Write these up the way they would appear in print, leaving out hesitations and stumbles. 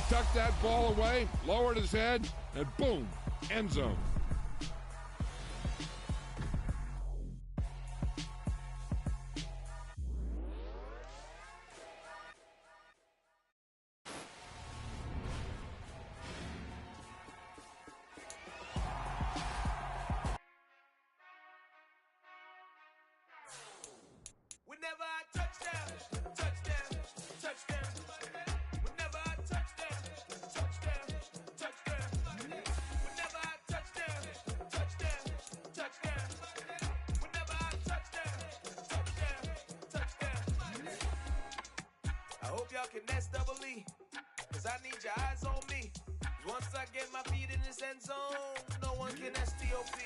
tucked that ball away, lowered his head, and boom, end zone. Whenever I touchdown, touchdown, touchdown. Whenever I touchdown, touchdown, touchdown. Whenever I touchdown, touchdown, touchdown. Whenever I touchdown, touchdown, touchdown. I hope y'all can nest double E, cause I need your eyes on me. Once I get my feet in this end zone, no one can STOP.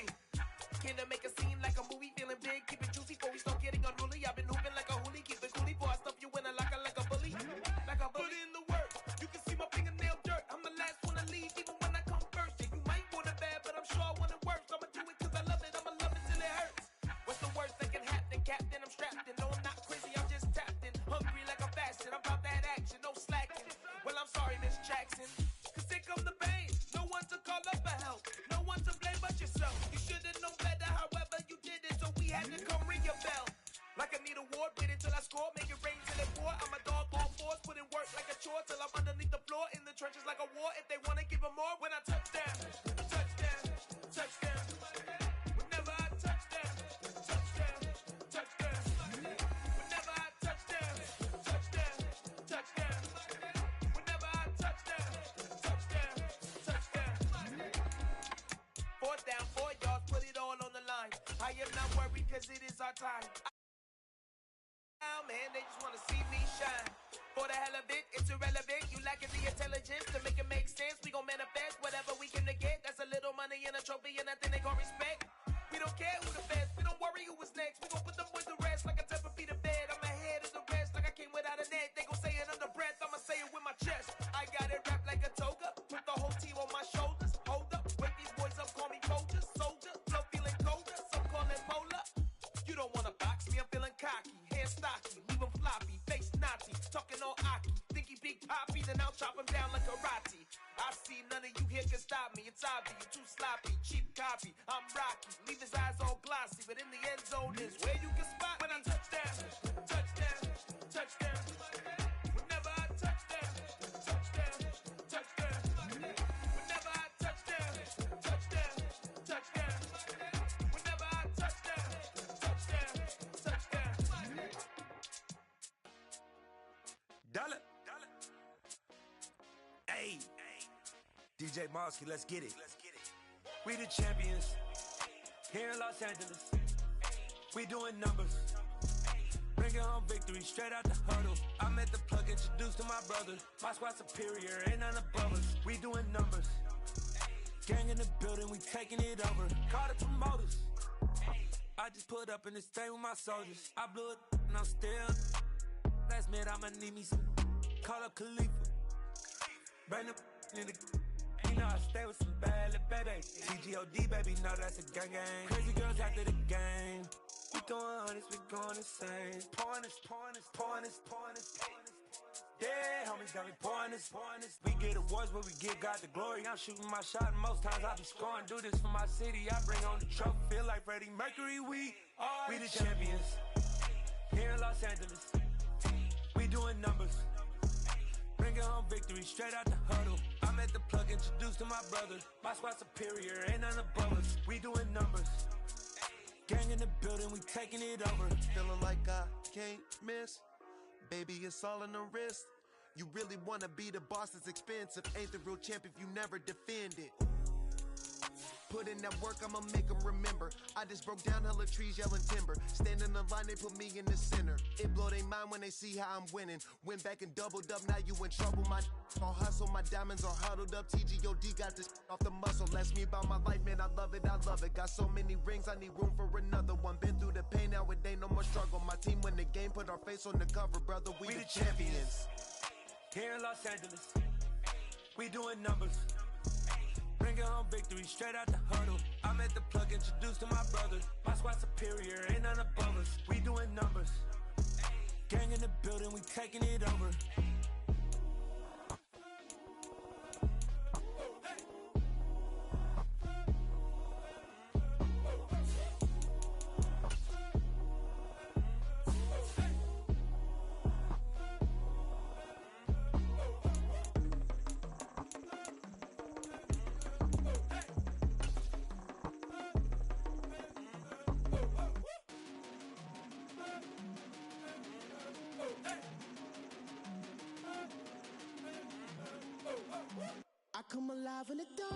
Came to make a scene like a movie, feeling big, keep it juicy before we start getting unruly. I've been hooping like a hoolie, keep it coolie before I stuff you in a locker like a bully. Like a bully. Put in the work, you can see my fingernail dirt. I'm the last one to leave, even when I come first. Yeah, you might want it bad, but I'm sure I want it worse. I'ma do it cause I love it, I'ma love it till it hurts. What's the worst that can happen, Captain? I'm strapped in, no I'm not crazy, I'm just tapped in. Hungry like I'm fasting, I'm about that action, no slacking. Well, I'm sorry, Miss Jackson, cause here come the pain. No one to call up for help, no one to blame but yourself. You should've known better, however you did it, so we had to come ring your bell. Like I need a award, wait until I score, make it rain till it pour. I'm a dog, all fours, put in work like a chore till I'm underneath the floor, in the trenches like a war. If they wanna give them more, when I touchdown, touchdown, touchdown. Whenever I touchdown, touchdown, touchdown. Whenever I touchdown, touchdown, touchdown. Whenever I touchdown, touchdown, touchdown. Fourth down, 4 yards, put it all on the line. I am not worried cause it is our time. Man, they just wanna see me shine. For the hell of it, it's irrelevant. You lacking the intelligence to make it make sense. We gon' manifest whatever we can to get. That's a little money and a trophy and nothing they call respect. We don't care who the best, we don't worry who was next. We gon' put them boys to rest like a temper feet of bed. I'm ahead of the rest like I came without a net. They gon' say it under breath, I'ma say it with my chest. I got it wrapped like a toga, put the whole team on my shoulders. Hold up, wake these boys up, call me Folger, soldier. Flow feeling colder, some call it polar. You don't wanna box me, I'm feeling cocky. Hair stocky, leave him floppy, face Nazi. Talking all Aki, think he big poppy, then I'll chop him down like karate. I see none of you here can stop me. It's obvious, you too sloppy, cheap copy. I'm Rocky, leave his eyes all glossy, but in the end zone is where you can spot when I touchdown, touchdown, touchdown. Whenever I touchdown, touchdown, touchdown. Whenever I touchdown, touchdown, touchdown. Whenever I touchdown, touchdown, touchdown. Dollar. Hey, DJ Mosky, let's get it. We the champions here in Los Angeles. We doing numbers. Bringing home victory straight out the huddle. I'm at the plug, introduced to my brother. My squad superior, ain't none above us. We doing numbers. Gang in the building, we taking it over. Call the promoters. I just put up in this thing with my soldiers. I blew it and I'm still. Last minute I'ma need me some. Call up Khalifa. Bring them in the. You know I stay with some bad little baby. TGOD baby, know that's a gang gang. Crazy girls after the game. We throwing hundreds, we going insane. Pouring this. Yeah, homies got me pouring this. We get awards, but we give God the glory. I'm shooting my shot, and most times I be scoring. Do this for my city, I bring on the trophy. Feel like Freddie Mercury, we the champions. Here in Los Angeles, we doing numbers. Bringing home victory straight out the huddle. I'm at the plug, introduced to my brother. My squad superior, ain't none above us. We doing numbers. Gang in the building, we taking it over. Feeling like I can't miss. Baby, it's all in the wrist. You really wanna be the boss, it's expensive. Ain't the real champ if you never defend it. Put in that work, I'ma make them remember. I just broke down hella trees, yelling timber. Stand in the line, they put me in the center. It blow they mind when they see how I'm winning. Went back and doubled up, now you in trouble. My all hustle, my diamonds are huddled up. TGOD got this off the muscle. Ask me about my life, man, I love it. Got so many rings, I need room for another one. Been through the pain, now it ain't no more struggle. My team win the game, put our face on the cover, brother. We the champions. Here in Los Angeles, we doing numbers. Bringing home victory straight out the huddle. I'm at the plug, introduced to my brother. My squad superior, ain't none above us. We doing numbers. Gang in the building, we taking it over. survive in the dark,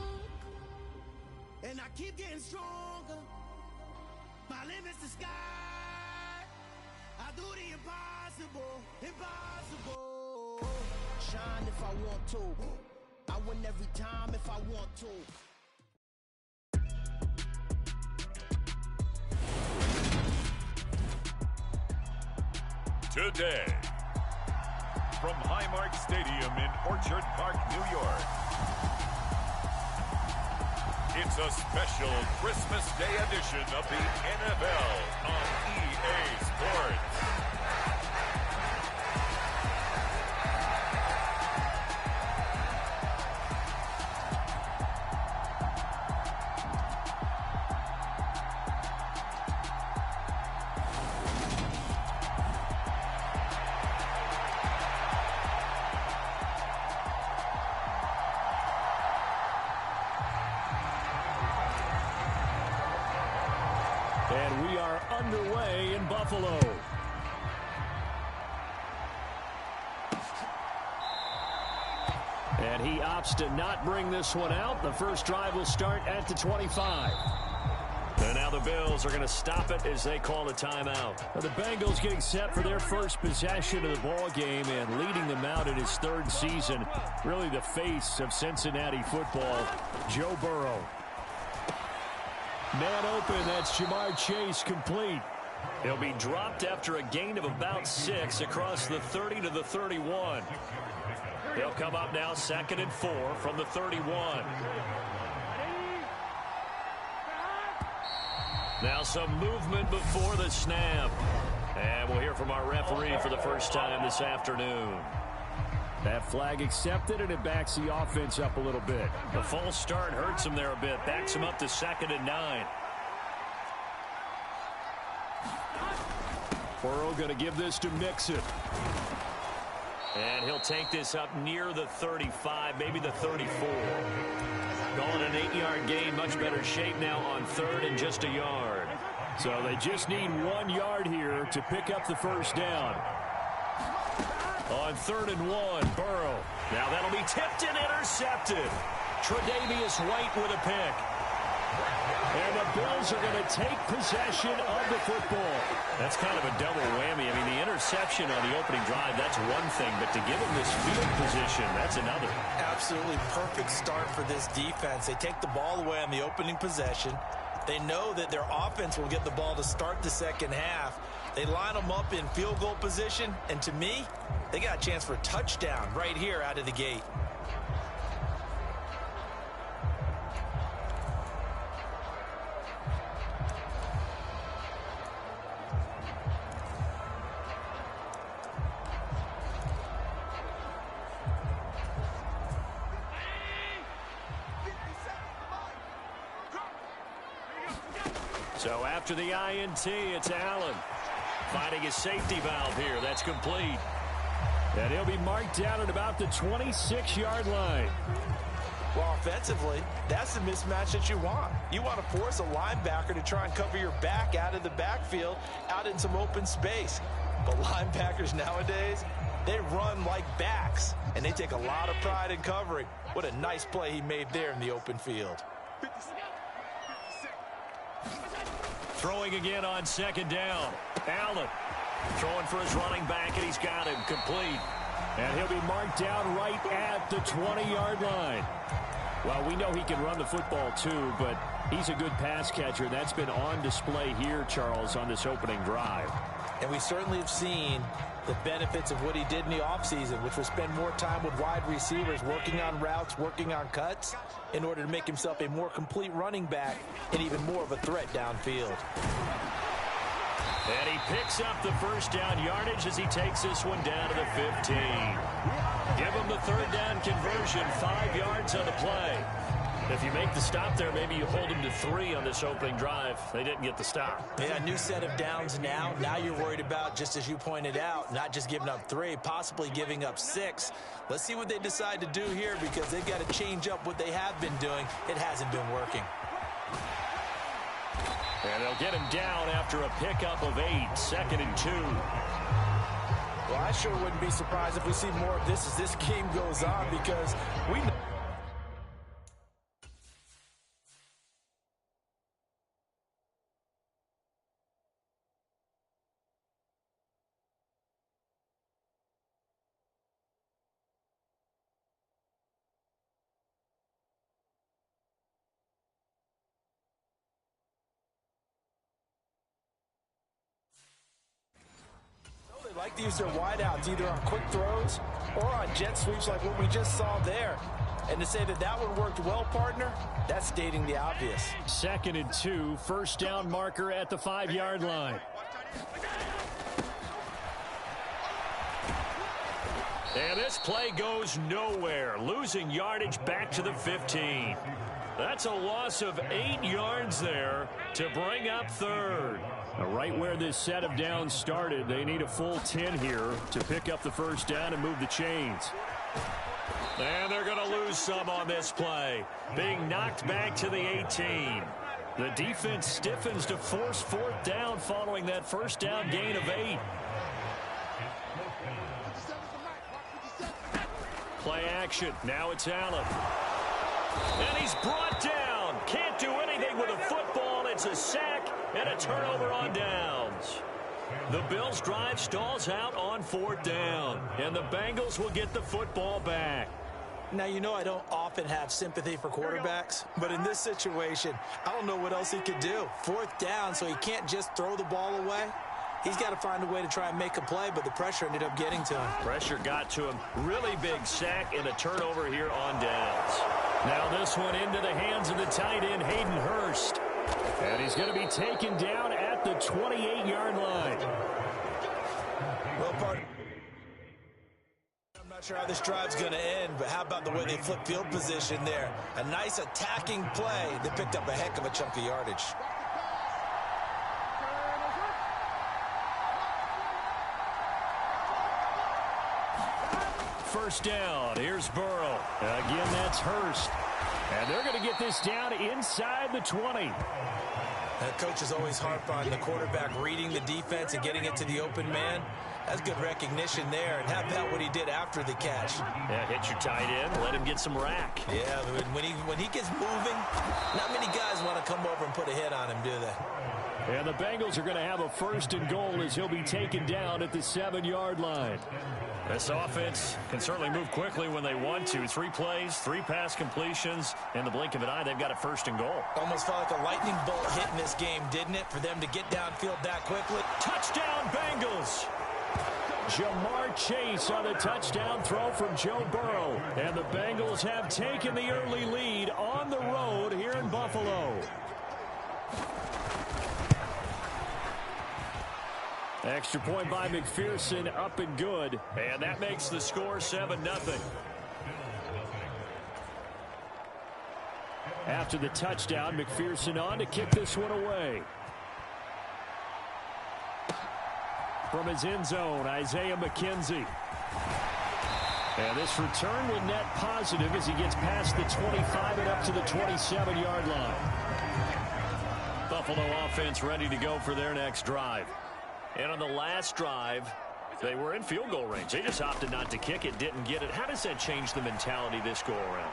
and I keep getting stronger. My limit's the sky. I do the impossible, impossible. Shine if I want to. I win every time if I want to. Today, from Highmark Stadium in Orchard Park, New York, it's a special Christmas Day edition of the NFL on EA Sports. And we are underway in Buffalo. And he opts to not bring this one out. The first drive will start at the 25. And now the Bills are going to stop it as they call a timeout. Well, the Bengals getting set for their first possession of the ball game and leading them out in his third season. Really the face of Cincinnati football, Joe Burrow. Man open, that's Jamar Chase complete. He'll be dropped after a gain of about 6 across the 30 to the 31. He'll come up now 2nd and 4 from the 31. Now some movement before the snap. And we'll hear from our referee for the first time this afternoon. That flag accepted, and it backs the offense up a little bit. The false start hurts him there a bit. Backs him up to 2nd and 9. Burrow going to give this to Mixon. And he'll take this up near the 35, maybe the 34. Calling an 8-yard gain, much better shape now on 3rd and just a yard. So they just need 1 yard here to pick up the first down. On 3rd and 1, Burrow. Now that'll be tipped and intercepted. Tre'Davious White with a pick. And the Bills are going to take possession of the football. That's kind of a double whammy. I mean, the interception on the opening drive, that's one thing. But to give them this field position, that's another. Absolutely perfect start for this defense. They take the ball away on the opening possession. They know that their offense will get the ball to start the second half. They line them up in field goal position, and to me, they got a chance for a touchdown right here out of the gate. So after the INT, it's Allen finding his safety valve here. That's complete. And he'll be marked down at about the 26-yard line. Well, offensively, that's the mismatch that you want. You want to force a linebacker to try and cover your back out of the backfield, out in some open space. But linebackers nowadays, they run like backs, and they take a lot of pride in covering. What a nice play he made there in the open field. Throwing again on 2nd down. Allen throwing for his running back, and he's got him complete. And he'll be marked down right at the 20-yard line. Well, we know he can run the football too, but he's a good pass catcher. That's been on display here, Charles, on this opening drive. And we certainly have seen the benefits of what he did in the offseason, which was spend more time with wide receivers, working on routes, working on cuts, in order to make himself a more complete running back and even more of a threat downfield. And he picks up the first down yardage as he takes this one down to the 15. Give him the 3rd down conversion, 5 yards on the play. If you make the stop there, maybe you hold him to 3 on this opening drive. They didn't get the stop. Yeah, new set of downs now. Now you're worried about, just as you pointed out, not just giving up 3, possibly giving up 6. Let's see what they decide to do here, because they've got to change up what they have been doing. It hasn't been working. And they'll get him down after a pickup of 8, 2nd and 2. Well, I sure wouldn't be surprised if we see more of this as this game goes on, because we know. like to use their wideouts either on quick throws or on jet sweeps like what we just saw there. And to say that that one worked well, partner, that's stating the obvious. 2nd and 2, first down marker at the 5-yard line. And this play goes nowhere, losing yardage back to the 15. That's a loss of 8 yards there to bring up 3rd. Right where this set of downs started, they need a full 10 here to pick up the first down and move the chains. And they're going to lose some on this play, being knocked back to the 18. The defense stiffens to force 4th down following that first down gain of 8. Play action. Now it's Allen. And he's brought down. Can't do anything with a football. It's a sack and a turnover on downs. The Bills' drive stalls out on 4th down, and the Bengals will get the football back. Now, you know I don't often have sympathy for quarterbacks, but in this situation, I don't know what else he could do. 4th down, so he can't just throw the ball away. He's got to find a way to try and make a play, but the pressure ended up getting to him. Pressure got to him. Really big sack and a turnover here on downs. Now this one into the hands of the tight end, Hayden Hurst. And he's going to be taken down at the 28-yard line. Well, partner, I'm not sure how this drive's going to end, but how about the way they flip field position there? A nice attacking play that picked up a heck of a chunk of yardage. First down. Here's Burrow. Again, that's Hurst. And they're going to get this down inside the 20. Coaches always harp on the quarterback reading the defense and getting it to the open man. That's good recognition there. And how about what he did after the catch? Yeah, hit your tight end. Let him get some rack. Yeah, when he gets moving, not many guys want to come over and put a hit on him, do they? And the Bengals are going to have a 1st and goal as he'll be taken down at the 7-yard line. This offense can certainly move quickly when they want to. 3 plays, 3 pass completions. In the blink of an eye, they've got a 1st and goal. Almost felt like a lightning bolt hit in this game, didn't it, for them to get downfield that quickly? Touchdown, Bengals! Jamar Chase on the touchdown throw from Joe Burrow. And the Bengals have taken the early lead on the road here in Buffalo. Extra point by McPherson, up and good. And that makes the score 7-0. After the touchdown, McPherson on to kick this one away. From his end zone, Isaiah McKenzie. And this return will net positive as he gets past the 25 and up to the 27-yard line. Buffalo offense ready to go for their next drive. And on the last drive, they were in field goal range. They just opted not to kick it, didn't get it. How does that change the mentality this go around?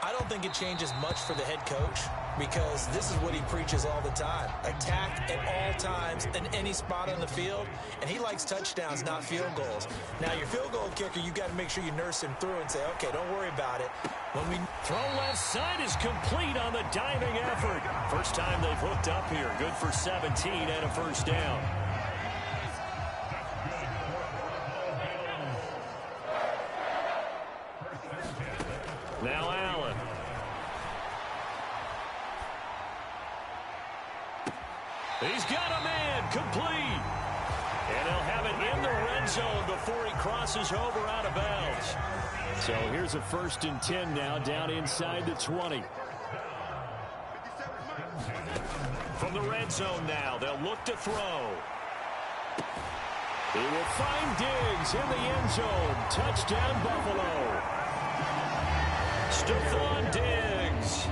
I don't think it changes much for the head coach because this is what he preaches all the time. Attack at all times in any spot on the field, and he likes touchdowns, not field goals. Now, your field goal kicker, you got to make sure you nurse him through and say, okay, don't worry about it. When we throw left side is complete on the diving effort. First time they've hooked up here. Good for 17 and a 1st down. Now Allen. He's got a man, complete. And he'll have it in the red zone before he crosses over out of bounds. So here's a 1st and 10 now, down inside the 20. From the red zone now, they'll look to throw. He will find Diggs in the end zone. Touchdown, Buffalo. Stephon Diggs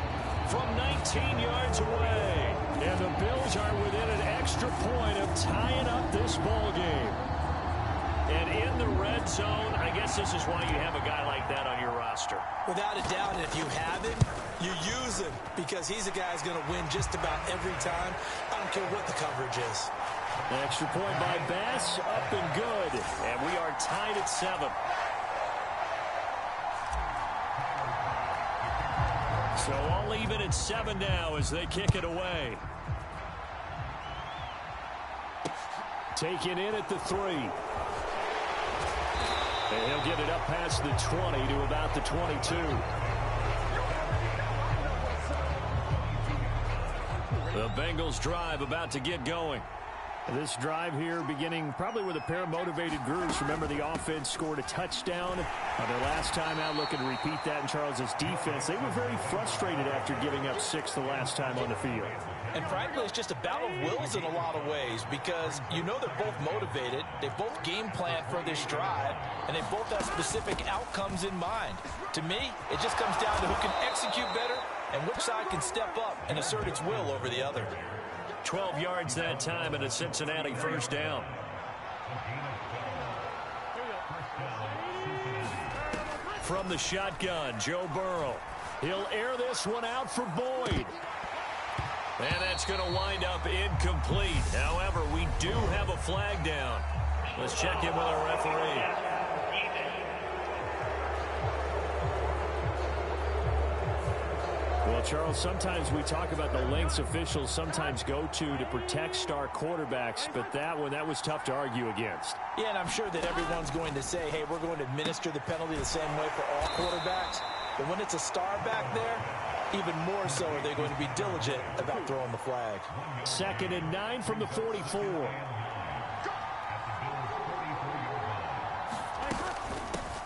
from 19 yards away. And the Bills are within an extra point of tying up this ball game. And in the red zone, I guess this is why you have a guy like that on your roster. Without a doubt, and if you have him, you use him because he's a guy who's going to win just about every time. I don't care what the coverage is. An extra point by Bass, up and good. And we are tied at 7. So I'll leave it at 7 now as they kick it away. Taken in at the 3. And he'll get it up past the 20 to about the 22. The Bengals drive about to get going. This drive here beginning probably with a pair of motivated groups. Remember, the offense scored a touchdown on their last time out, looking to repeat that in Charles's defense. They were very frustrated after giving up 6 the last time on the field. And frankly, it's just a battle of wills in a lot of ways because you know they're both motivated. They both game plan for this drive, and they both have specific outcomes in mind. To me, it just comes down to who can execute better and which side can step up and assert its will over the other. 12 yards that time and a Cincinnati first down. From the shotgun, Joe Burrow. He'll air this one out for Boyd. And that's going to wind up incomplete. However, we do have a flag down. Let's check in with our referee. Well, Charles, sometimes we talk about the lengths officials sometimes go to protect star quarterbacks, but that was tough to argue against. Yeah, and I'm sure that everyone's going to say, hey, we're going to administer the penalty the same way for all quarterbacks. But when it's a star back there, even more so are they going to be diligent about throwing the flag. 2nd and 9 from the 44.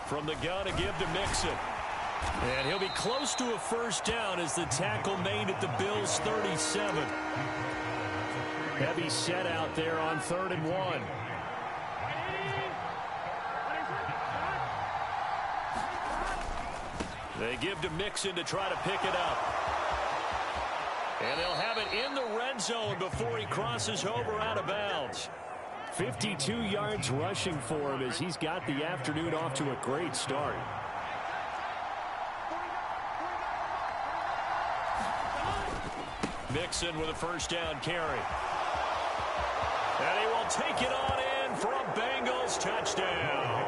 From the gun to give to Mixon. And he'll be close to a first down as the tackle made at the Bills' 37. Heavy set out there on 3rd and 1. They give to Mixon to try to pick it up. And they'll have it in the red zone before he crosses over out of bounds. 52 yards rushing for him as he's got the afternoon off to a great start. Mixon with a first down carry. And he will take it on in for a Bengals touchdown.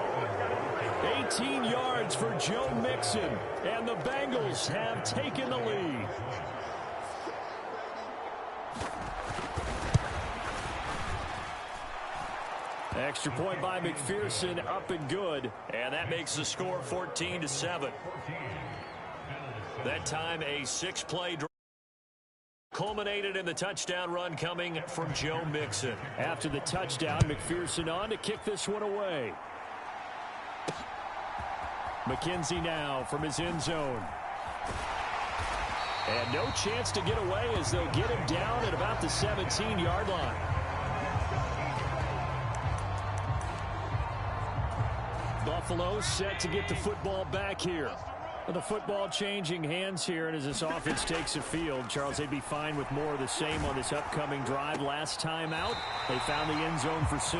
18 yards for Joe Mixon, and the Bengals have taken the lead. Extra point by McPherson, up and good, and that makes the score 14-7. That time a 6-play drive culminated in the touchdown run coming from Joe Mixon. After the touchdown, McPherson on to kick this one away. McKenzie now from his end zone. And no chance to get away as they'll get him down at about the 17-yard line. Buffalo set to get the football back here. The football changing hands here, and as this offense takes the field, Charles, they'd be fine with more of the same on this upcoming drive. Last time out, they found the end zone for 6.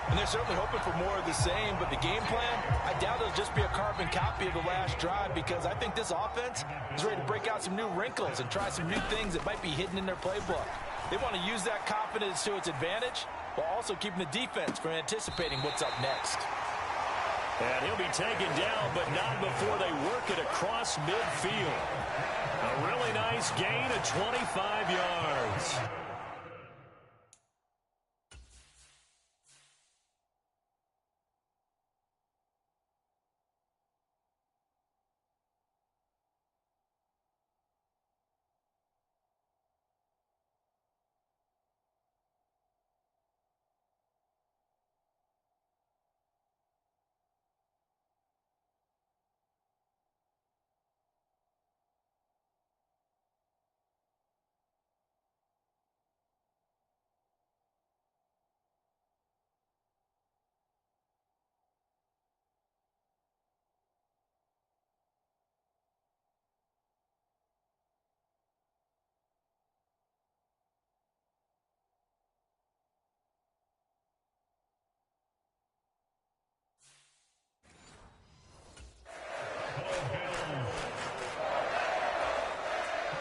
And they're certainly hoping for more of the same, but the game plan, I doubt it'll just be a carbon copy of the last drive because I think this offense is ready to break out some new wrinkles and try some new things that might be hidden in their playbook. They want to use that confidence to its advantage while also keeping the defense from anticipating what's up next. And he'll be taken down, but not before they work it across midfield. A really nice gain of 25 yards.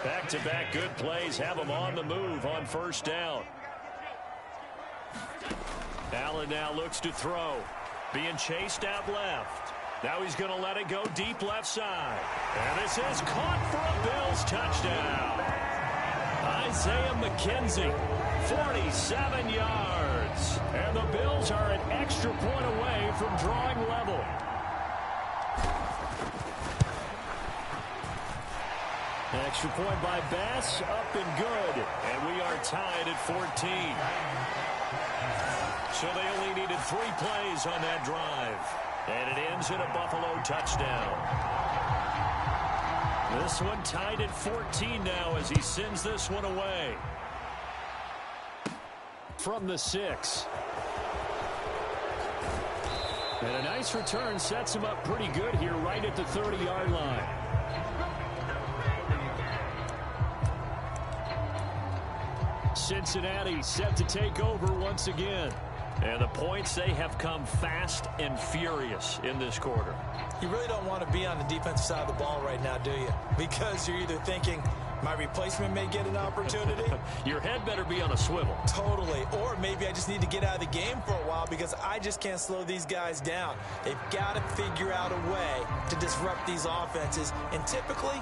Back-to-back good plays have them on the move on first down. Allen now looks to throw. Being chased out left. Now he's going to let it go deep left side. And this is caught for a Bills touchdown. Isaiah McKenzie, 47 yards. And the Bills are an extra point away from drawing level. Extra point by Bass, up and good. And we are tied at 14. So they only needed 3 plays on that drive. And it ends in a Buffalo touchdown. This one tied at 14 now as he sends this one away. From the 6. And a nice return sets him up pretty good here right at the 30-yard line. Cincinnati set to take over once again. And the points, they have come fast and furious in this quarter. You really don't want to be on the defensive side of the ball right now, do you? Because you're either thinking, my replacement may get an opportunity. Your head better be on a swivel. Totally. Or maybe I just need to get out of the game for a while because I just can't slow these guys down. They've got to figure out a way to disrupt these offenses. And typically,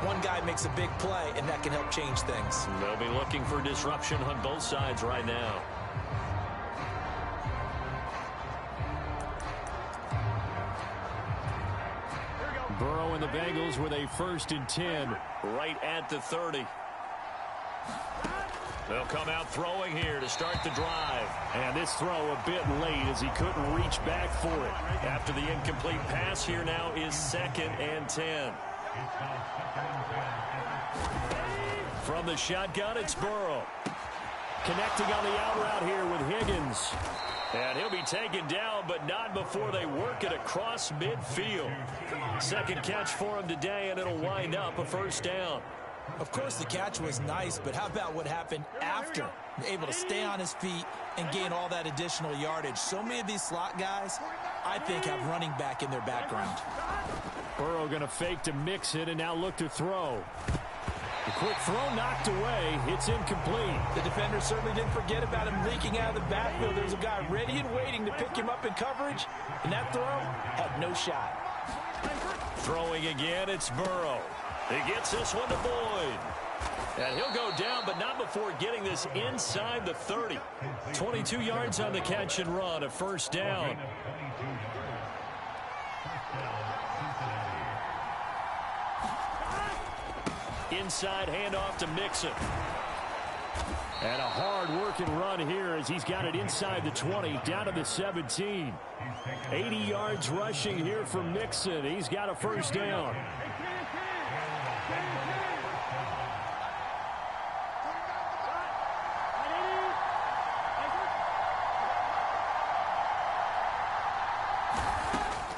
one guy makes a big play, and that can help change things. They'll be looking for disruption on both sides right now. Burrow and the Bengals with a 1st and 10 right at the 30. They'll come out throwing here to start the drive. And this throw a bit late as he couldn't reach back for it. After the incomplete pass, here now is 2nd and 10. From the shotgun, it's Burrow. Connecting on the out route here with Higgins. And he'll be taken down, but not before they work it across midfield. Second catch for him today, and it'll wind up a 1st down. Of course, the catch was nice, but how about what happened after? Able to stay on his feet and gain all that additional yardage. So many of these slot guys, I think, have running back in their background. Burrow going to fake to mix it and now look to throw. The quick throw knocked away. It's incomplete. The defender certainly didn't forget about him leaking out of the backfield. There's a guy ready and waiting to pick him up in coverage, and that throw had no shot. Throwing again, it's Burrow. He gets this one to Boyd. And he'll go down, but not before getting this inside the 30. 22 yards on the catch and run, a 1st down. Inside handoff to Mixon. And a hard-working run here as he's got it inside the 20, down to the 17. 80 yards rushing here from Mixon. He's got a 1st down.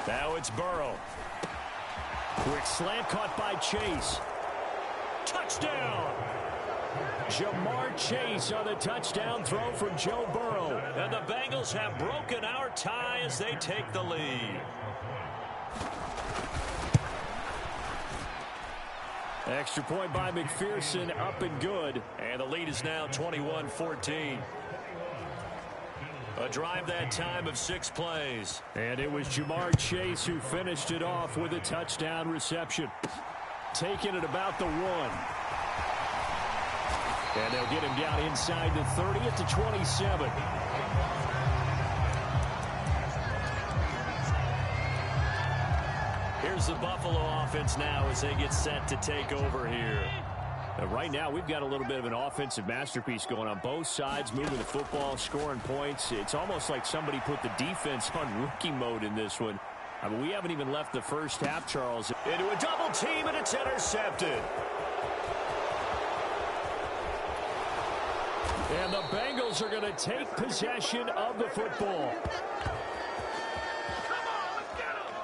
Now it's Burrow. Quick slant caught by Chase. Touchdown! Jamar Chase on the touchdown throw from Joe Burrow. And the Bengals have broken our tie as they take the lead. Extra point by McPherson, up and good. And the lead is now 21-14. A drive that time of 6 plays. And it was Jamar Chase who finished it off with a touchdown reception. Taking it about the 1. And they'll get him down inside the 30 at the 27. Here's the Buffalo offense now as they get set to take over here. Right now, we've got a little bit of an offensive masterpiece going on both sides, moving the football, scoring points. It's almost like somebody put the defense on rookie mode in this one. I mean, we haven't even left the first half, Charles. Into a double team, and it's intercepted. And the Bengals are going to take possession of the football.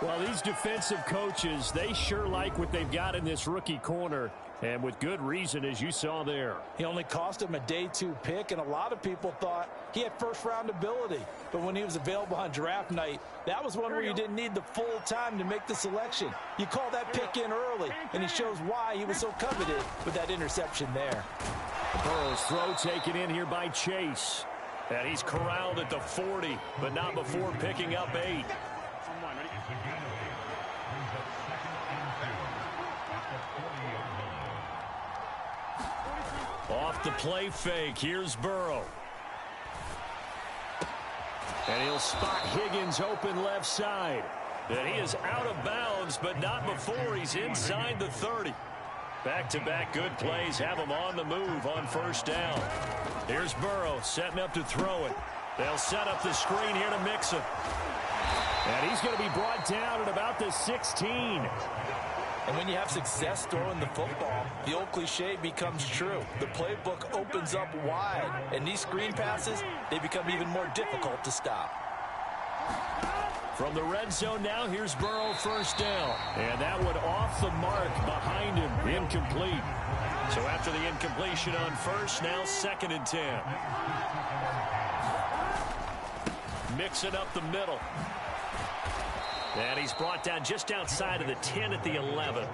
Well, these defensive coaches, they sure like what they've got in this rookie corner. And with good reason, as you saw there. He only cost him a day 2 pick, and a lot of people thought he had first-round ability. But when he was available on draft night, that was one where you didn't need the full time to make the selection. You call that pick in early, and he shows why he was so coveted with that interception there. Burrow's throw taken in here by Chase. And he's corralled at the 40, but not before picking up 8. Off off the play fake. Here's Burrow. And he'll spot Higgins open left side. And he is out of bounds, but not before he's inside the 30. Back-to-back good plays have him on the move on first down. Here's Burrow setting up to throw it. They'll set up the screen here to mix him. And he's going to be brought down at about the 16. And when you have success throwing the football, the old cliche becomes true. The playbook opens up wide, and these screen passes, they become even more difficult to stop. From the red zone now, here's Burrow first down. And that one off the mark behind him, incomplete. So after the incompletion on first, now 2nd and 10. Mixing up the middle. And he's brought down just outside of the 10 at the 11.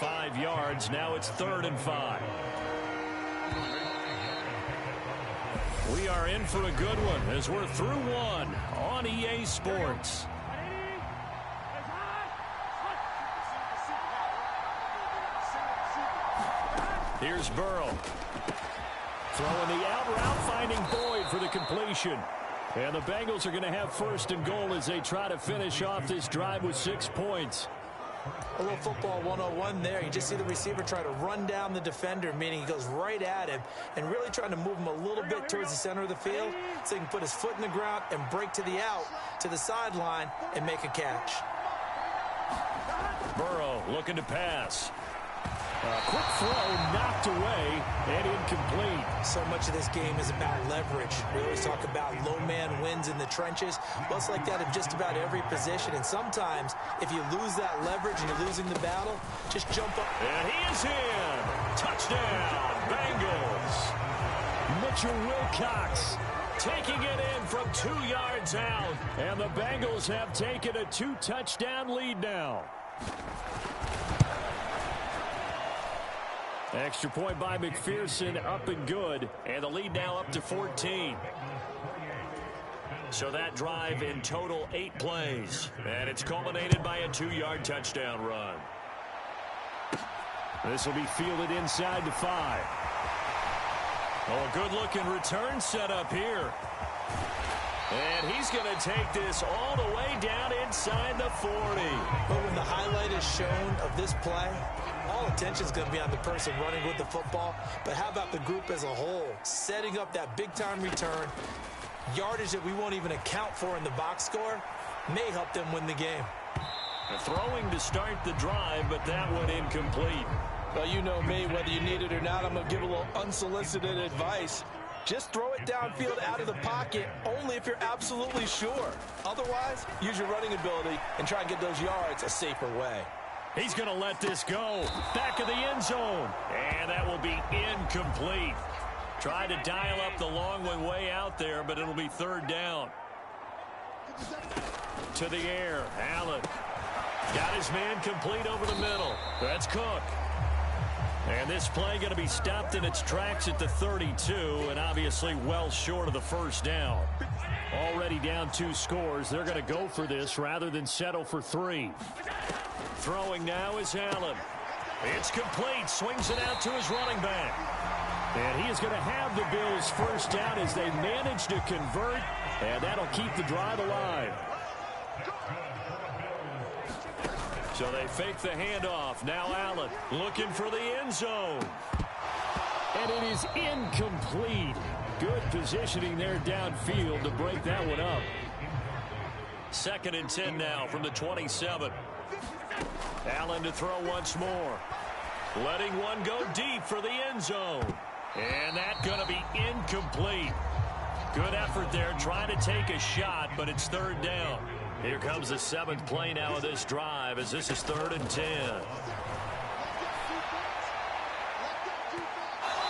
5 yards. Now it's 3rd and 5. We are in for a good one as we're through one on EA Sports. Here's Burrow. Throwing the out route, finding Boyd for the completion. And the Bengals are going to have 1st and goal as they try to finish off this drive with 6 points. A little football 101 there. You just see the receiver try to run down the defender, meaning he goes right at him and really trying to move him a little bit towards the center of the field so he can put his foot in the ground and break to the out, to the sideline, and make a catch. Burrow looking to pass. Quick throw knocked away and incomplete. So much of this game is about leverage. We always talk about low man wins in the trenches. Well, it's like that in just about every position. And sometimes if you lose that leverage and you're losing the battle, just jump up. And he is in. Touchdown, Bengals. Mitchell Wilcox taking it in from 2 yards out. And the Bengals have taken a 2-touchdown lead now. Extra point by McPherson, up and good. And the lead now up to 14. So that drive in total 8 plays. And it's culminated by a 2-yard touchdown run. This will be fielded inside the 5. Oh, a good-looking return set up here. And he's going to take this all the way down inside the 40. But when the highlight is shown of this play, all attention is going to be on the person running with the football. But how about the group as a whole? Setting up that big-time return, yardage that we won't even account for in the box score, may help them win the game. Throwing to start the drive, but that one incomplete. Well, you know me, whether you need it or not, I'm going to give a little unsolicited advice. Just throw it downfield out of the pocket only if you're absolutely sure. Otherwise, use your running ability and try and get those yards a safer way. He's going to let this go. Back of the end zone. And that will be incomplete. Tried to dial up the long one way out there, but it'll be 3rd down. To the air. Allen got his man complete over the middle. That's Cook. And this play going to be stopped in its tracks at the 32, and obviously well short of the 1st down. Already down 2 scores. They're going to go for this rather than settle for 3. Throwing now is Allen. It's complete. Swings it out to his running back. And he is going to have the Bills' 1st down as they manage to convert, and that'll keep the drive alive. So they fake the handoff. Now Allen looking for the end zone. And it is incomplete. Good positioning there downfield to break that one up. 2nd and 10 now from the 27. Allen to throw once more. Letting one go deep for the end zone. And that's going to be incomplete. Good effort there trying to take a shot, but it's 3rd down. Here comes the 7th play now of this drive as this is 3rd and 10.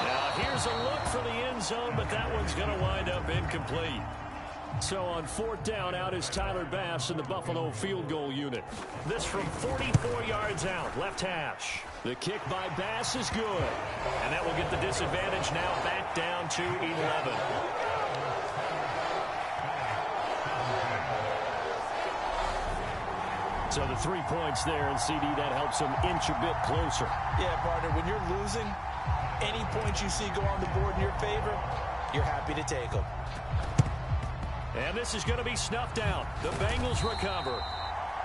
Now here's a look for the end zone, but that one's going to wind up incomplete. So on 4th down, out is Tyler Bass in the Buffalo field goal unit. This from 44 yards out, left hash. The kick by Bass is good. And that will get the disadvantage now back down to 11. So the 3 points there, and CD, that helps them inch a bit closer. Yeah, partner, when you're losing, Any points you see go on the board in your favor, you're happy to take them. And this is going to be snuffed out. The Bengals recover.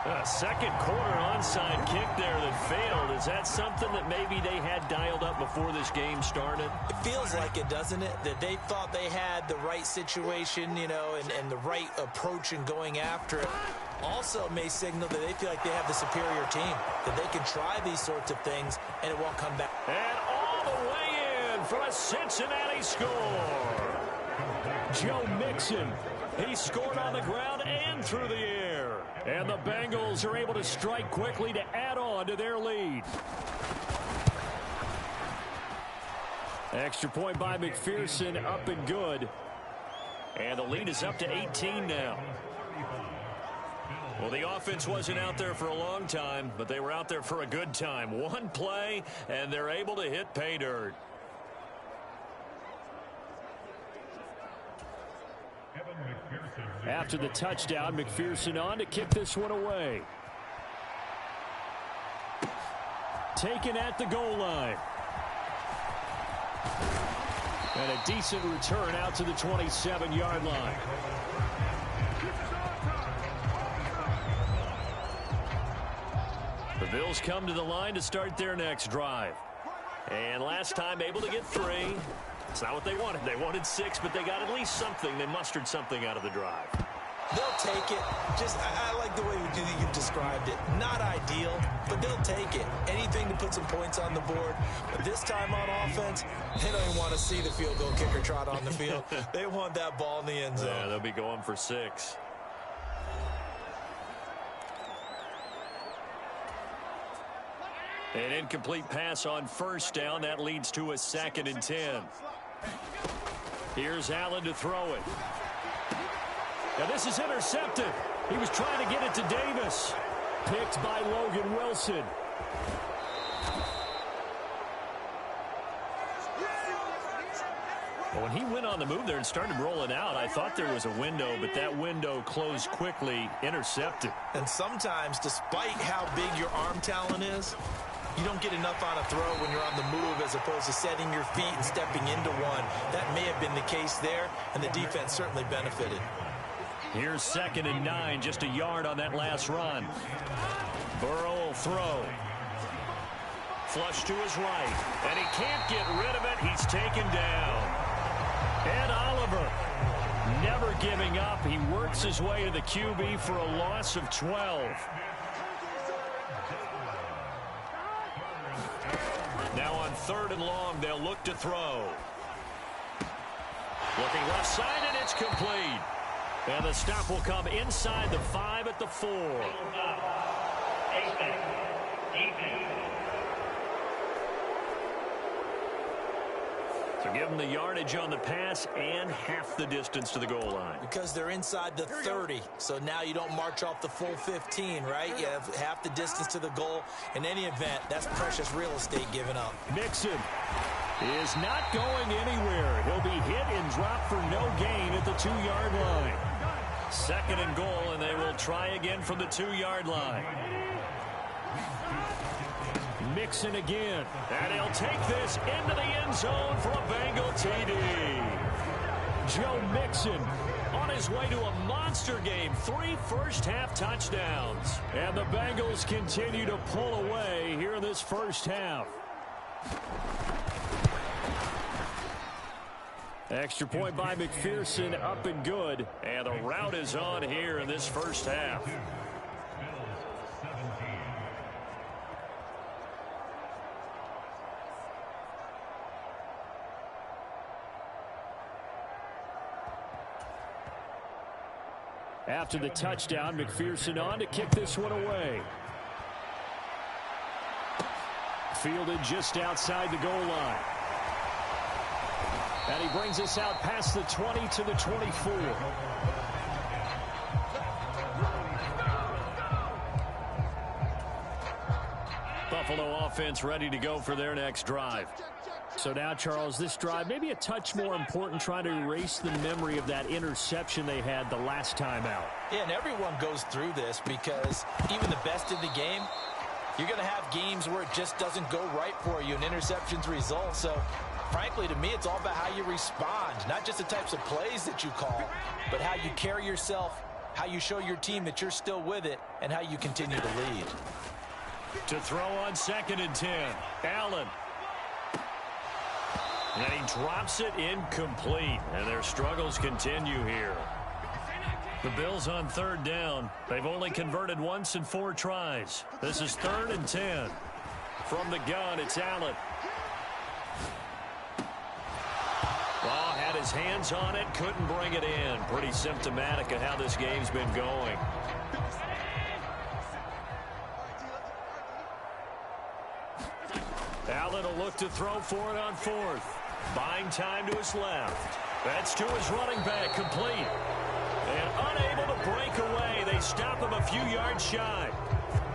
A second quarter onside kick there that failed. Is that something that maybe they had dialed up before this game started? It feels like it, doesn't it? That they thought they had the right situation, you know, and the right approach in going after it. Also may signal that they feel like they have the superior team, that they can try these sorts of things and it won't come back. And all the way in for a Cincinnati score. Joe Mixon. He scored on the ground and through the air. And the Bengals are able to strike quickly to add on to their lead. Extra point by McPherson, up and good. And the lead is up to 18 now. Well, the offense wasn't out there for a long time, but they were out there for a good time. One play, and they're able to hit pay dirt. After the touchdown, McPherson on to kick this one away. Taken at the goal line. And a decent return out to the 27-yard line. The Bills come to the line to start their next drive. And last time able to get 3. It's not what they wanted. They wanted 6, but they got at least something. They mustered something out of the drive. They'll take it. I like the way you described it. Not ideal, but they'll take it. Anything to put some points on the board. But this time on offense, they don't even want to see the field goal kicker trot on the field. They want that ball in the end zone. Yeah, they'll be going for 6. An incomplete pass on first down. That leads to a 2nd and 10. Here's Allen to throw it. Now this is intercepted. He was trying to get it to Davis. Picked by Logan Wilson. Well, when he went on the move there and started rolling out, I thought there was a window, but that window closed quickly, intercepted. And sometimes, despite how big your arm talent is, you don't get enough on a throw when you're on the move as opposed to setting your feet and stepping into one. That may have been the case there, and the defense certainly benefited. Here's 2nd and 9, just a yard on that last run. Burrow will throw. Flush to his right, and he can't get rid of it. He's taken down. Ed Oliver never giving up. He works his way to the QB for a loss of 12. Now on 3rd and long, they'll look to throw. Looking left side, and it's complete. And the stop will come inside the 5 at the 4. So give them the yardage on the pass and half the distance to the goal line. Because they're inside the 30, so now you don't march off the full 15, right? You have half the distance to the goal. In any event, that's precious real estate given up. Mixon is not going anywhere. He'll be hit and dropped for no gain at the 2-yard line. 2nd and goal, and they will try again from the 2-yard line. Mixon again, and he'll take this into the end zone for a Bengal TD. Joe Mixon on his way to a monster game. 3 first-half touchdowns. And the Bengals continue to pull away here in this first half. Extra point by McPherson, up and good. And the route is on here in this first half. After the touchdown, McPherson on to kick this one away. Fielded just outside the goal line. And he brings us out past the 20 to the 24. Buffalo offense ready to go for their next drive. So now, Charles, this drive maybe a touch more important, trying to erase the memory of that interception they had the last time out. Yeah, and everyone goes through this because even the best in the game, You're going to have games where it just doesn't go right for you and interceptions result. So, frankly, to me, it's all about how you respond. Not just the types of plays that you call, but how you carry yourself, how you show your team that you're still with it, and how you continue to lead. To throw on 2nd and 10. Allen. And he drops it incomplete. And their struggles continue here. The Bills on 3rd down. They've only converted once in 4 tries. This is 3rd and 10. From the gun, it's Allen. Law had his hands on it, couldn't bring it in. Pretty symptomatic of how this game's been going. Allen will look to throw for it on 4th. Buying time to his left. That's to his running back, complete. And unable to break away. They stop him a few yards shy.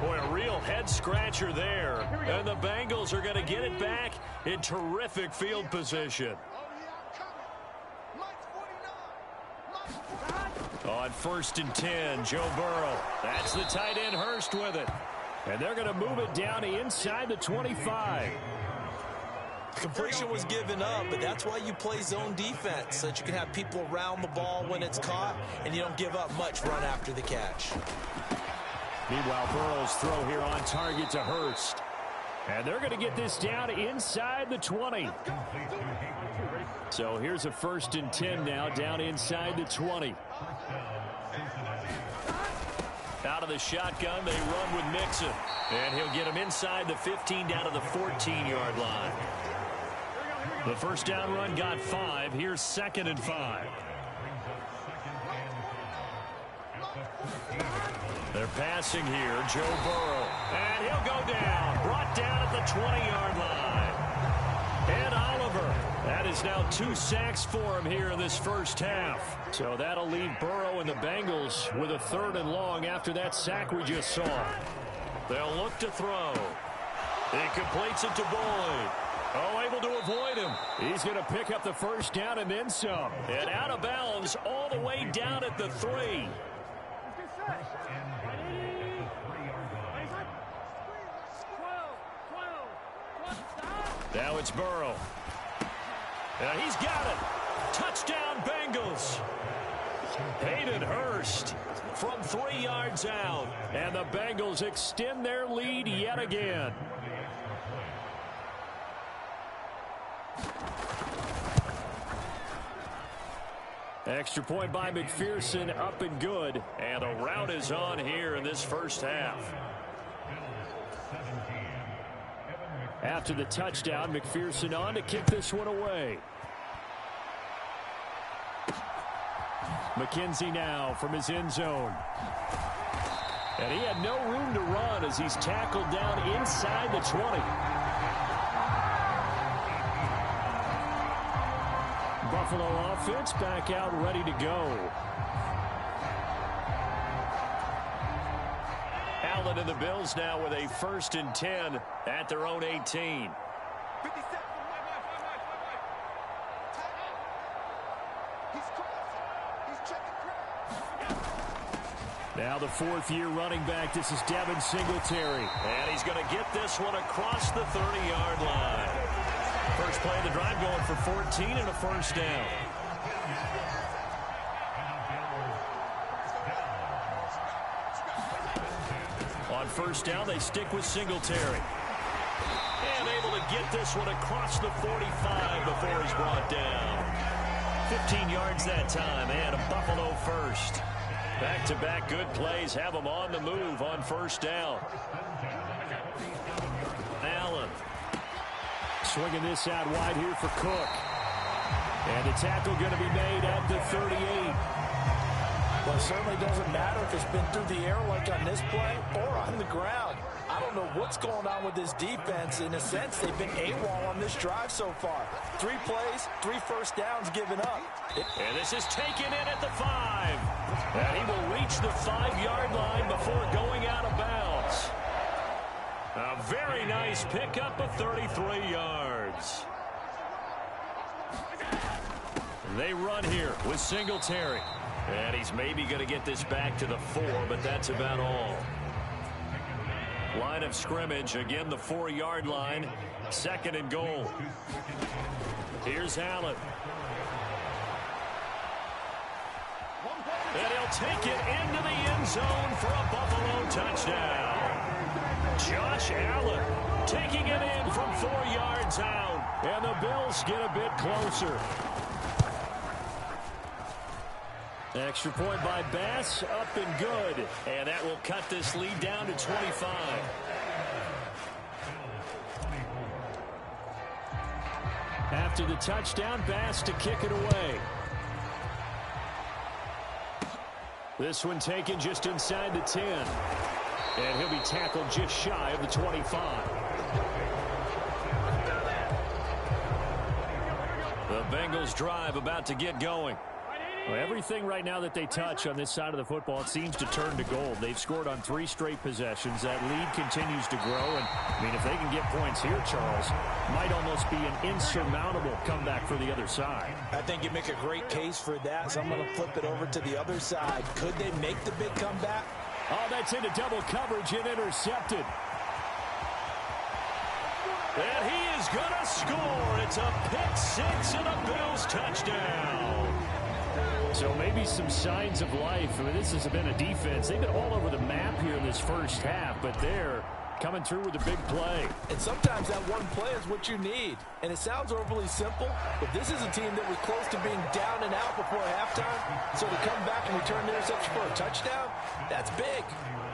Boy, a real head-scratcher there. And the Bengals are going to get it back in terrific field position. On 1st and 10, Joe Burrow. That's the tight end, Hurst, with it. And they're going to move it down to inside the 25. Completion was given up, but that's why you play zone defense, so that you can have people around the ball when it's caught, and you don't give up much run after the catch. Meanwhile, Burrow's throw here on target to Hurst. And they're going to get this down inside the 20. So here's a 1st and 10 now, down inside the 20. Out of the shotgun, they run with Mixon. And he'll get him inside the 15 down to the 14-yard line. The first down run got 5. Here's 2nd and 5. They're passing here, Joe Burrow. And he'll go down. Brought down at the 20-yard line. And Oliver. That is now 2 sacks for him here in this first half. So that'll leave Burrow and the Bengals with a 3rd and long after that sack we just saw. They'll look to throw. He completes it to Boyd. Oh, able to avoid him. He's going to pick up the first down and then some. And out of bounds all the way down at the 3. Now it's Burrow. And he's got it. Touchdown, Bengals. Hayden Hurst from 3 yards out. And the Bengals extend their lead yet again. Extra point by McPherson, up and good. And the rout is on here in this first half. After the touchdown, McPherson on to kick this one away. McKenzie now from his end zone. And he had no room to run as he's tackled down inside the 20. Buffalo offense back out ready to go. Allen and the Bills now with a 1st and 10 at their own 18. Now the 4th-year running back. This is Devin Singletary. And he's going to get this one across the 30-yard line. First play of the drive going for 14 and a first down. On first down, they stick with Singletary. And able to get this one across the 45 before he's brought down. 15 yards that time, and a Buffalo first. Back-to-back good plays have them on the move on first down. Allen. Swinging this out wide here for Cook. And the tackle going to be made at the 38. Well, it certainly doesn't matter if it's been through the air like on this play or on the ground. I don't know what's going on with this defense. In a sense, they've been AWOL on this drive so far. 3 plays, 3 first downs given up. And this is taken in at the 5. And he will reach the 5-yard line before going out of bounds. A very nice pickup of 33 yards. They run here with Singletary. And he's maybe going to get this back to the 4, but that's about all. Line of scrimmage, again the 4-yard line. 2nd and goal. Here's Allen. And he'll take it into the end zone for a Buffalo touchdown. Josh Allen taking it in from 4 yards out. And the Bills get a bit closer. Extra point by Bass, up and good. And that will cut this lead down to 25. After the touchdown, Bass to kick it away. This one taken just inside the 10. And he'll be tackled just shy of the 25. The Bengals drive about to get going. Well, everything right now that they touch on this side of the football, it seems to turn to gold. They've scored on 3 straight possessions. That lead continues to grow. And, I mean, if they can get points here, Charles, might almost be an insurmountable comeback for the other side. I think you make a great case for that, so I'm going to flip it over to the other side. Could they make the big comeback? Oh, that's into double coverage and intercepted. And he is going to score. It's a pick 6 and a Bills touchdown. So maybe some signs of life. I mean, this has been a defense. They've been all over the map here in this first half, but they're coming through with a big play. And sometimes that one play is what you need. And it sounds overly simple, but this is a team that was close to being down and out before halftime. So to come back and return the interception for a touchdown, that's big.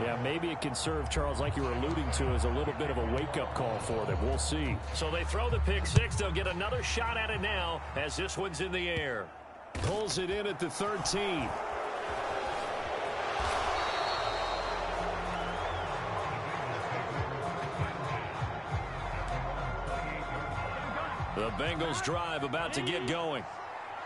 Yeah, maybe it can serve, Charles, like you were alluding to, as a little bit of a wake-up call for them. We'll see. So they throw the pick 6. They'll get another shot at it now as this one's in the air. Pulls it in at the 13. The Bengals drive about to get going.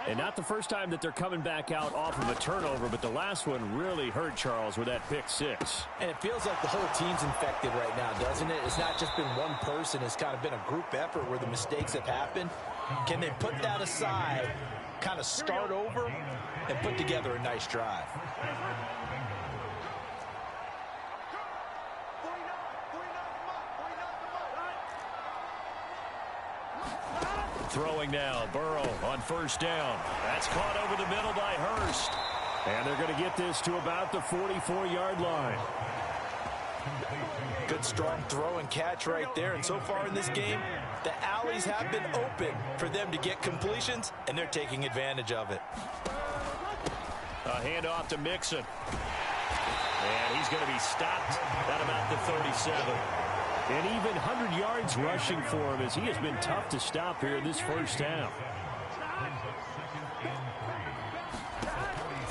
And not the first time that they're coming back out off of a turnover, but the last one really hurt, Charles, with that pick 6. And it feels like the whole team's infected right now, doesn't it? It's not just been one person. It's kind of been a group effort where the mistakes have happened. Can they put that aside, kind of start over, and put together a nice drive? Throwing now, Burrow on first down. That's caught over the middle by Hurst. And they're going to get this to about the 44-yard line. Good strong throw and catch right there. And so far in this game, the alleys have been open for them to get completions, and they're taking advantage of it. A handoff to Mixon. And he's going to be stopped at about the 37. And even 100 yards rushing for him, as he has been tough to stop here in this first half.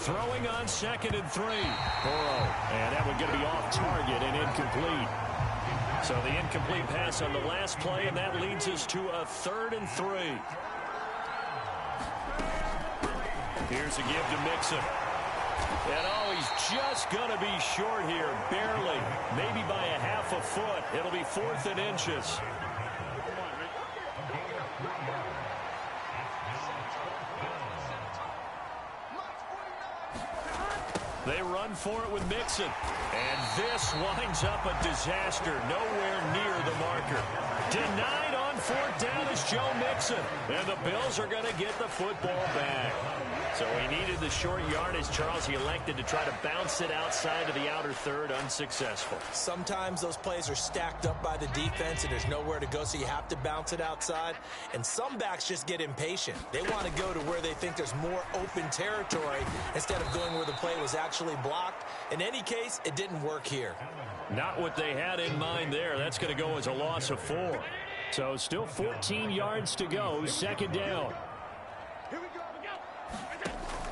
Throwing on 2nd and 3. Burrow. And that one going to be off target and incomplete. So the incomplete pass on the last play, and that leads us to a 3rd and 3. Here's a give to Mixon. And oh, he's just going to be short here, barely, maybe by a half a foot. It'll be 4th and inches. They run for it with Mixon. And this winds up a disaster, nowhere near the marker. Denied on 4th down is Joe Mixon. And the Bills are going to get the football back. So he needed the short yardage, Charles. He elected to try to bounce it outside of the outer third, unsuccessful. Sometimes those plays are stacked up by the defense and there's nowhere to go, so you have to bounce it outside. And some backs just get impatient. They want to go to where they think there's more open territory instead of going where the play was actually blocked. In any case, it didn't work here. Not what they had in mind there. That's going to go as a loss of 4. So still 14 yards to go, 2nd down.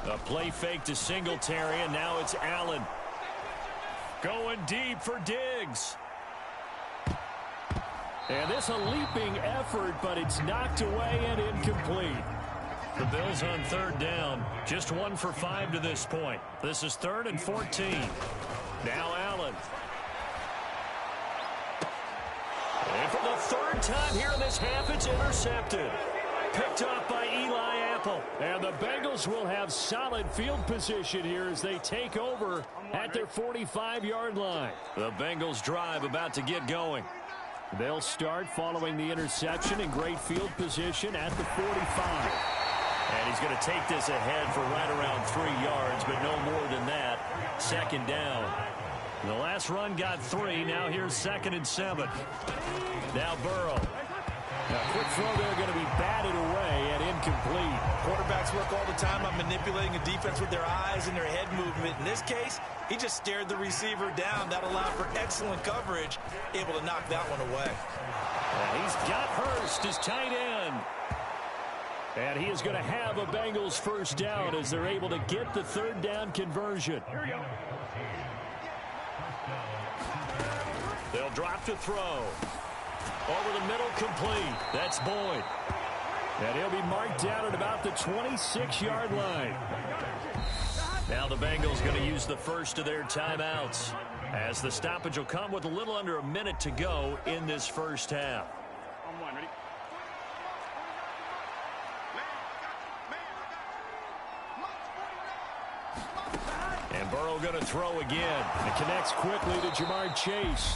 A play fake to Singletary, and now it's Allen. Going deep for Diggs. And this a leaping effort, but it's knocked away and incomplete. The Bills on 3rd down. Just 1 for 5 to this point. This is 3rd and 14. Now Allen. And for the 3rd time here in this half, it's intercepted. picked off by Eli Apple. And the Bengals will have solid field position here as they take over at their 45-yard line. The Bengals drive about to get going. They'll start following the interception in great field position at the 45. And he's going to take this ahead for right around 3 yards, but no more than that. Second down. The last run got 3. Now here's 2nd and 7. Now Burrow. A quick throw there going to be batted away and incomplete. Quarterbacks work all the time on manipulating a defense with their eyes and their head movement. In this case, he just stared the receiver down. That allowed for excellent coverage, able to knock that one away. And he's got Hurst as tight end. And he is going to have a Bengals first down as they're able to get the 3rd down conversion. Here we go. They'll drop to throw. Over the middle, complete. That's Boyd. And he'll be marked down at about the 26-yard line. Now the Bengals going to use the first of their timeouts, as the stoppage will come with a little under a minute to go in this first half. And Burrow going to throw again. It connects quickly to Jamar Chase.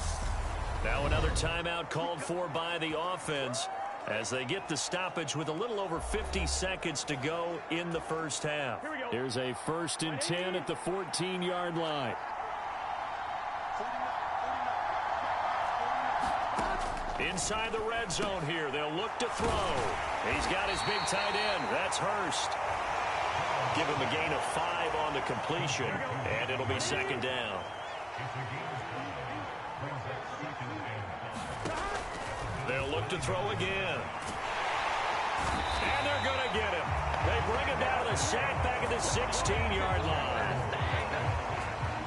Now another timeout called for by the offense as they get the stoppage with a little over 50 seconds to go in the first half. Here's a 1st and 10 at the 14-yard line. Inside the red zone here. They'll look to throw. He's got his big tight end. That's Hurst. Give him a gain of 5 on the completion, and it'll be 2nd down. They'll look to throw again. And they're going to get him. They bring him down to the sack back at the 16-yard line.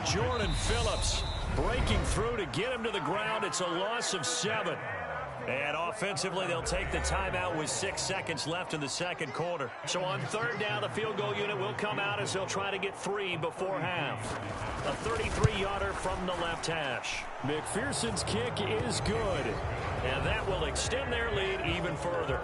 Jordan Phillips breaking through to get him to the ground. It's a loss of 7. And offensively, they'll take the timeout with 6 seconds left in the second quarter. So on 3rd down, the field goal unit will come out as they'll try to get 3 before half. A 33-yarder from the left hash. McPherson's kick is good. And that will extend their lead even further.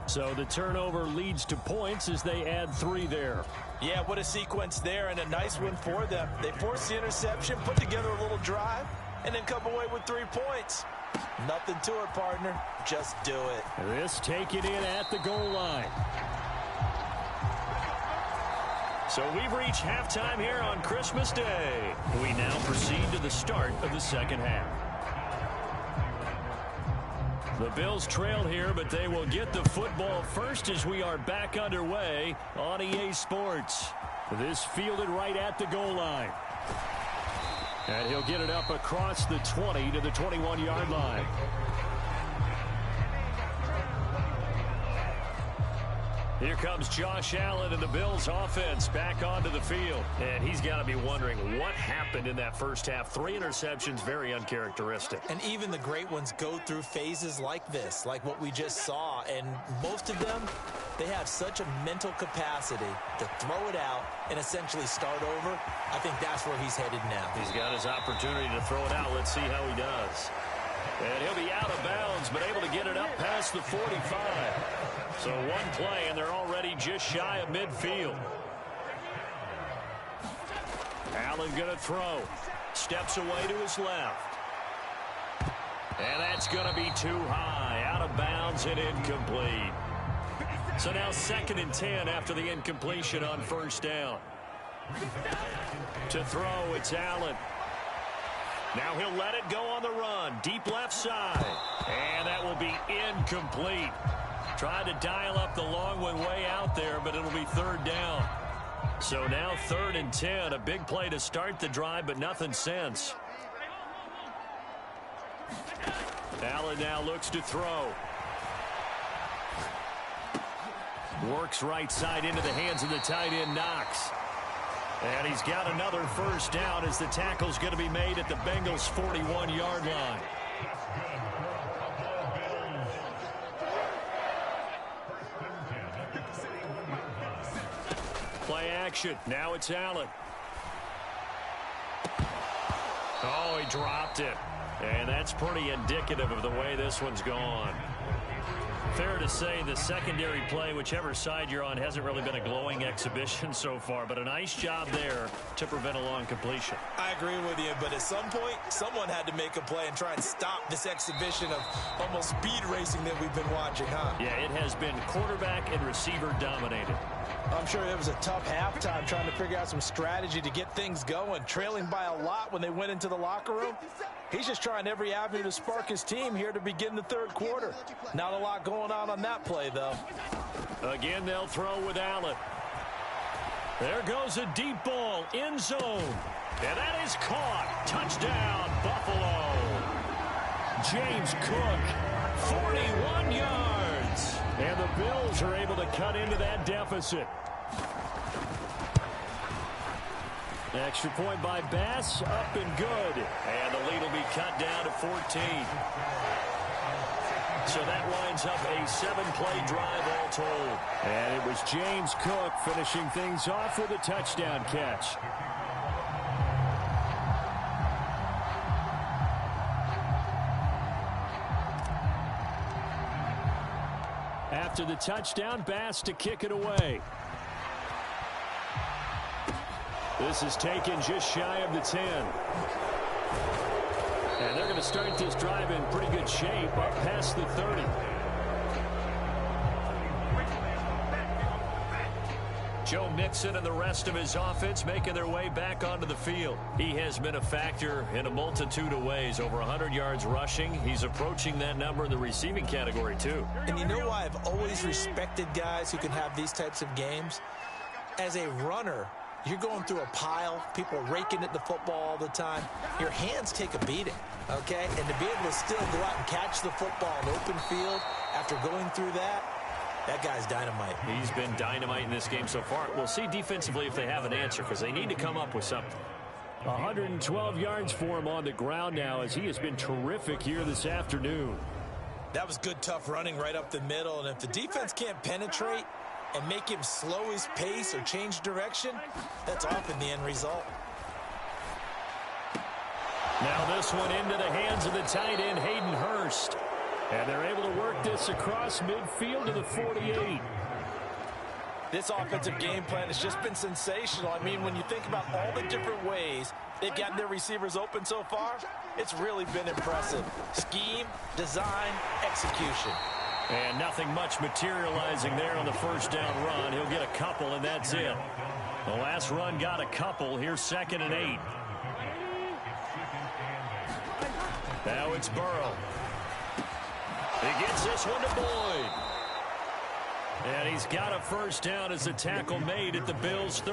So the turnover leads to points as they add 3 there. Yeah, what a sequence there, and a nice one for them. They forced the interception, put together a little drive, and then come away with 3 points. Nothing to it, partner. Just do it. This taken in at the goal line. So we've reached halftime here on Christmas Day. We now proceed to the start of the second half. The Bills trail here, but they will get the football first as we are back underway on EA Sports. This fielded right at the goal line. And he'll get it up across the 20 to the 21-yard line. Here comes Josh Allen and the Bills offense back onto the field. And he's got to be wondering what happened in that first half. 3 interceptions, very uncharacteristic. And even the great ones go through phases like this, like what we just saw. And most of them, they have such a mental capacity to throw it out and essentially start over. I think that's where he's headed now. He's got his opportunity to throw it out. Let's see how he does. And he'll be out of bounds, but able to get it up past the 45. So one play, and they're already just shy of midfield. Allen going to throw. Steps away to his left. And that's going to be too high. Out of bounds and incomplete. So now 2nd and 10 after the incompletion on 1st down. To throw, it's Allen. Now he'll let it go on the run. Deep left side. And that will be incomplete. Tried to dial up the long one way out there, but it'll be 3rd down. So now 3rd and 10. A big play to start the drive, but nothing since. Allen now looks to throw. Works right side into the hands of the tight end, Knox. And he's got another first down as the tackle's going to be made at the Bengals' 41-yard line. Play action. Now it's Allen. Oh, he dropped it. And that's pretty indicative of the way this one's gone. Fair to say the secondary play, whichever side you're on, hasn't really been a glowing exhibition so far, but a nice job there to prevent a long completion. I agree with you, but at some point, someone had to make a play and try and stop this exhibition of almost speed racing that we've been watching, huh? Yeah, it has been quarterback and receiver dominated. I'm sure it was a tough halftime trying to figure out some strategy to get things going, trailing by a lot when they went into the locker room. He's just trying every avenue to spark his team here to begin the third quarter. Not a lot going on that play, though. Again, they'll throw with Allen. There goes a deep ball, end zone. And that is caught. Touchdown, Buffalo. James Cook, 41 yards. And the Bills are able to cut into that deficit. Extra point by Bass, up and good. And the lead will be cut down to 14. So that winds up a 7-play drive all told. And it was James Cook finishing things off with a touchdown catch. After the touchdown, Bass to kick it away. This is taken just shy of the 10. And they're going to start this drive in pretty good shape up past the 30. Joe Mixon and the rest of his offense making their way back onto the field. He has been a factor in a multitude of ways. Over 100 yards rushing. He's approaching that number in the receiving category, too. And you know why I've always respected guys who can have these types of games? As a runner, you're going through a pile, people raking at the football all the time. Your hands take a beating, okay? And to be able to still go out and catch the football in open field after going through that guy's dynamite. He's been dynamite in this game so far. We'll see defensively if they have an answer, because they need to come up with something. 112 yards for him on the ground now, as he has been terrific here this afternoon. That was good, tough running right up the middle. And if the defense can't penetrate and make him slow his pace or change direction, that's often the end result. Now this one into the hands of the tight end, Hayden Hurst. And they're able to work this across midfield to the 48. This offensive game plan has just been sensational. I mean, when you think about all the different ways they've gotten their receivers open so far, it's really been impressive. Scheme, design, execution. And nothing much materializing there on the first down run. He'll get a couple, and that's it. The last run got a couple. Here's 2nd and 8. Now it's Burrow. He gets this one to Boyd. And he's got a first down as the tackle made at the Bills' 30.